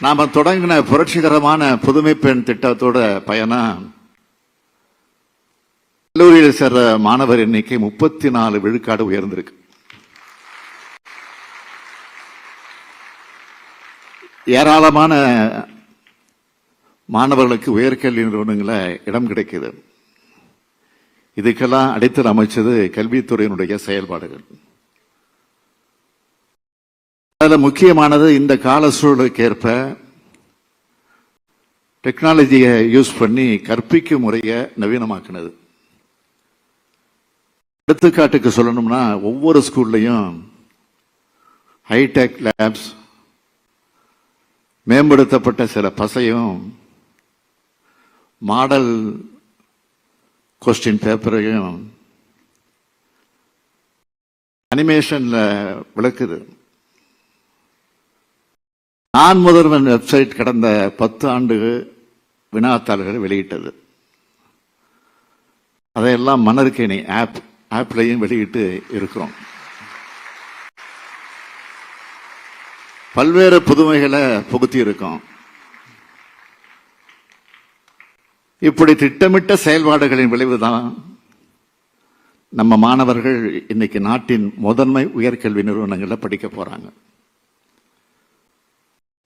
நாம தொடங்கின புரட்சிகரமான புதுமை பெண் திட்டத்தோட பயணம் கல்லூரியில் சேர்ற மாணவர் எண்ணிக்கை 34 விழுக்காடு உயர்ந்திருக்கு. ஏராளமான மாணவர்களுக்கு உயர்கல்வி நிறுவனங்கள இடம் கிடைக்குது. இதுக்கெல்லாம் அடித்தல் அமைச்சது கல்வித்துறையினுடைய செயல்பாடுகள். அதுல முக்கியமானது இந்த கால சூழலுக்கு ஏற்ப டெக்னாலஜியை யூஸ் பண்ணி கற்பிக்கும் முறையை நவீனமாக்குனது. எடுத்துக்காட்டுக்கு சொல்லணும்னா ஒவ்வொரு ஸ்கூல்லையும் ஹைடெக் லேப்ஸ், மேம்படுத்தப்பட்ட சில பசையும் மாடல் கொஸ்டின் பேப்பரையும் அனிமேஷன்ல விளக்குது. நான் முதல்வன் வெப்சைட் கடந்த 10 ஆண்டு வினாத்தாள்களை வெளியிட்டது. அதையெல்லாம் மணற்கேணி ஆப்லையும் வெளியிட்டு இருக்கிறோம். பல்வேறு புதுமைகளை புகுத்தி இருக்கோம். இப்படி திட்டமிட்ட செயல்பாடுகளின் விளைவுதான் நம்ம மாணவர்கள் இன்னைக்கு நாட்டின் முதன்மை உயர்கல்வி நிறுவனங்களில் படிக்க போறாங்க.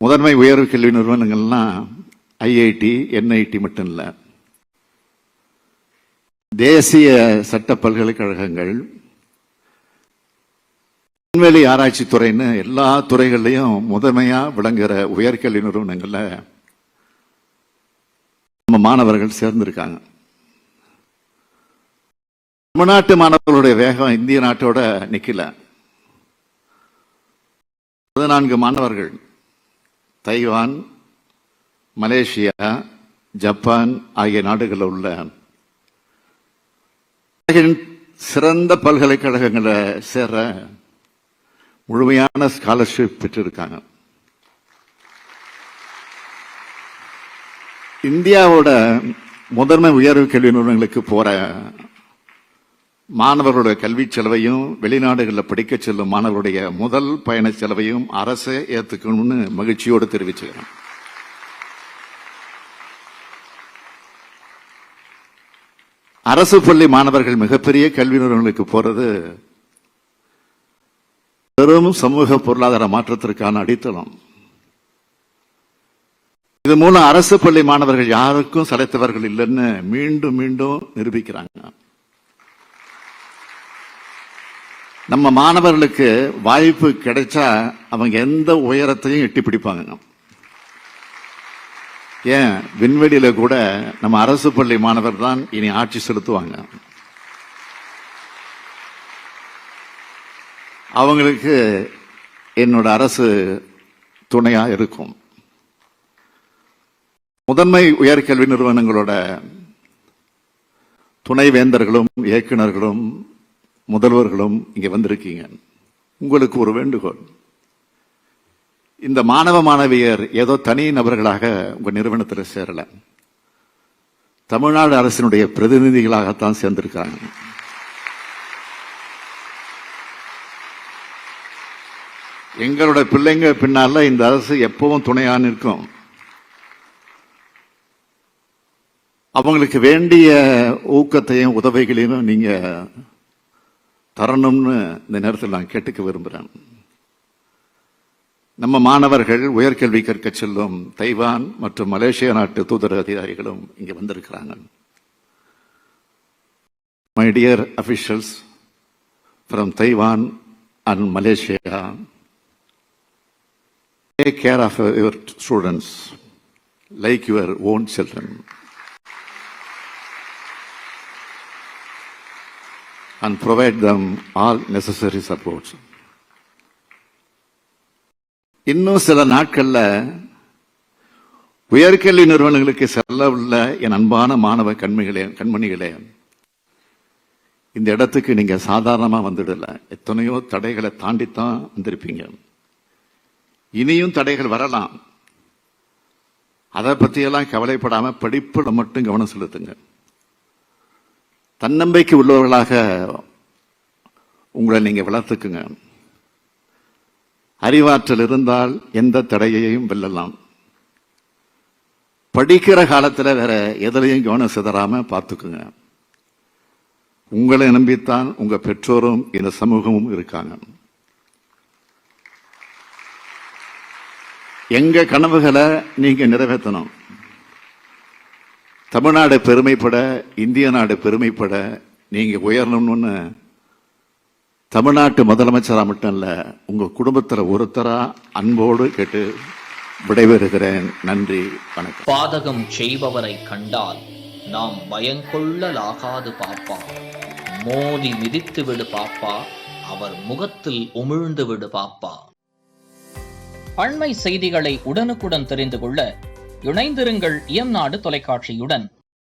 முதன்மை உயர்கல்வி நிறுவனங்கள்லாம் ஐஐடி, என்ஐடி மட்டும் இல்ல, தேசிய சட்ட பல்கலைக்கழகங்கள், விண்வெளி ஆராய்ச்சி துறைன்னு எல்லா துறைகள்லையும் முதன்மையா விளங்குகிற உயர்கல்வி நிறுவனங்கள்ல நம்ம மாணவர்கள் சேர்ந்திருக்காங்க. தமிழ்நாட்டு மாணவர்களுடைய வேகம் இந்திய நாட்டோட நிக்கல. 14 மாணவர்கள் தைவான், மலேசியா, ஜப்பான் ஆகிய நாடுகளில் உள்ள சிறந்த பல்கலைக்கழகங்களை சேர முழுமையான ஸ்காலர்ஷிப் பெற்றிருக்காங்க. இந்தியாவோட முதன்மை உயர்வு கல்வி நிறுவனங்களுக்கு போற மாணவர்களுடைய கல்வி செலவையும் வெளிநாடுகளில் படிக்க செல்லும் மாணவர்களுடைய முதல் பயண செலவையும் அரசே ஏற்றுக்கணும்னு மகிழ்ச்சியோடு தெரிவிச்சுக்கிறேன். அரசு பள்ளி மாணவர்கள் மிகப்பெரிய கல்வி நிறுவனங்களுக்கு போறது பெரும் சமூக பொருளாதார மாற்றத்திற்கான அடித்தளம். இது மூலம் அரசு பள்ளி மாணவர்கள் யாருக்கும் சளைத்தவர்கள் இல்லைன்னு மீண்டும் மீண்டும் நிரூபிக்கிறாங்க. நம்ம மாணவர்களுக்கு வாய்ப்பு கிடைச்சா அவங்க எந்த உயரத்தையும் எட்டி பிடிப்பாங்க. ஏன் விண்வெளியில கூட நம்ம அரசு பள்ளி மாணவர் தான் இனி ஆட்சி செலுத்துவாங்க. அவங்களுக்கு என்னோட அரசு துணையா இருக்கும். முதன்மை உயர்கல்வி நிறுவனங்களோட துணைவேந்தர்களும் இயக்குநர்களும் முதல்வர்களும் இங்க வந்திருக்கீங்க. உங்களுக்கு ஒரு வேண்டுகோள், இந்த மாணவ மாணவியர் ஏதோ தனி நபர்களாக உங்க நிறுவனத்தில் சேரல, தமிழ்நாடு அரசினுடைய பிரதிநிதிகளாகத்தான் சேர்ந்திருக்காங்க. எங்களோட பிள்ளைங்க பின்னால இந்த அரசு எப்பவும் துணையா நிற்கும். அவங்களுக்கு வேண்டிய ஊக்கத்தையும் உதவிகளையும் நீங்க தரணும்னு இந்த நேரத்தில் நான் கேட்டுக்க விரும்புகிறேன். நம்ம மாணவர்கள் உயர்கல்வி கற்க செல்லும் தைவான் மற்றும் மலேசியா நாட்டு தூதர அதிகாரிகளும் இங்க வந்திருக்கிறாங்க. My dear officials from Taiwan and Malaysia, take care of your students like your own children and provide them all necessary supports. இன்னும் சில நாட்கள்ல உயர்கல்வி நிறுவனங்களுக்கு செல்ல உள்ள என் அன்பான மாணவ கண்மணிகளே, இந்த இடத்துக்கு நீங்க சாதாரணமா வந்துடல. எத்தனையோ தடைகளை தாண்டித்தான் வந்திருப்பீங்க. இனியும் தடைகள் வரலாம். அதை பத்தியெல்லாம் கவலைப்படாம படிப்புல மட்டும் கவனம் செலுத்துங்க. தன்னம்பிக்கை உள்ளவர்களாக உங்களை நீங்க வளர்த்துக்குங்க. அறிவாற்றல் இருந்தால் எந்த தடையையும் வெல்லலாம். படிக்கிற காலத்துல வேற எதுலையும் கவனம் சிதறாம பார்த்துக்குங்க. உங்களை நம்பித்தான் உங்க பெற்றோரும் இந்த சமூகமும் இருக்காங்க. எங்க கனவுகளை நீங்க நிறைவேற்றணும். தமிழ்நாடு பெருமைப்பட, இந்திய நாடு பெருமைப்பட நீங்க உயரணும்னு தமிழ்நாட்டு முதலமைச்சரா மட்டும் இல்ல, உங்க குடும்பத்துல ஒருத்தரா அன்போடு கேட்டு விடைபெறுகிறேன். நன்றி, வணக்கம். பாதகம் செய்பவரை கண்டால் நாம் பயங்கொள்ளலாகாது பாப்பா. மோதி மிதித்து விடு பாப்பா, அவர் முகத்தில் உமிழ்ந்து விடு பாப்பா. அண்மை செய்திகளை உடனுக்குடன் தெரிந்து கொள்ள இணைந்திருங்கள் இயம்நாடு தொலைக்காட்சியுடன்.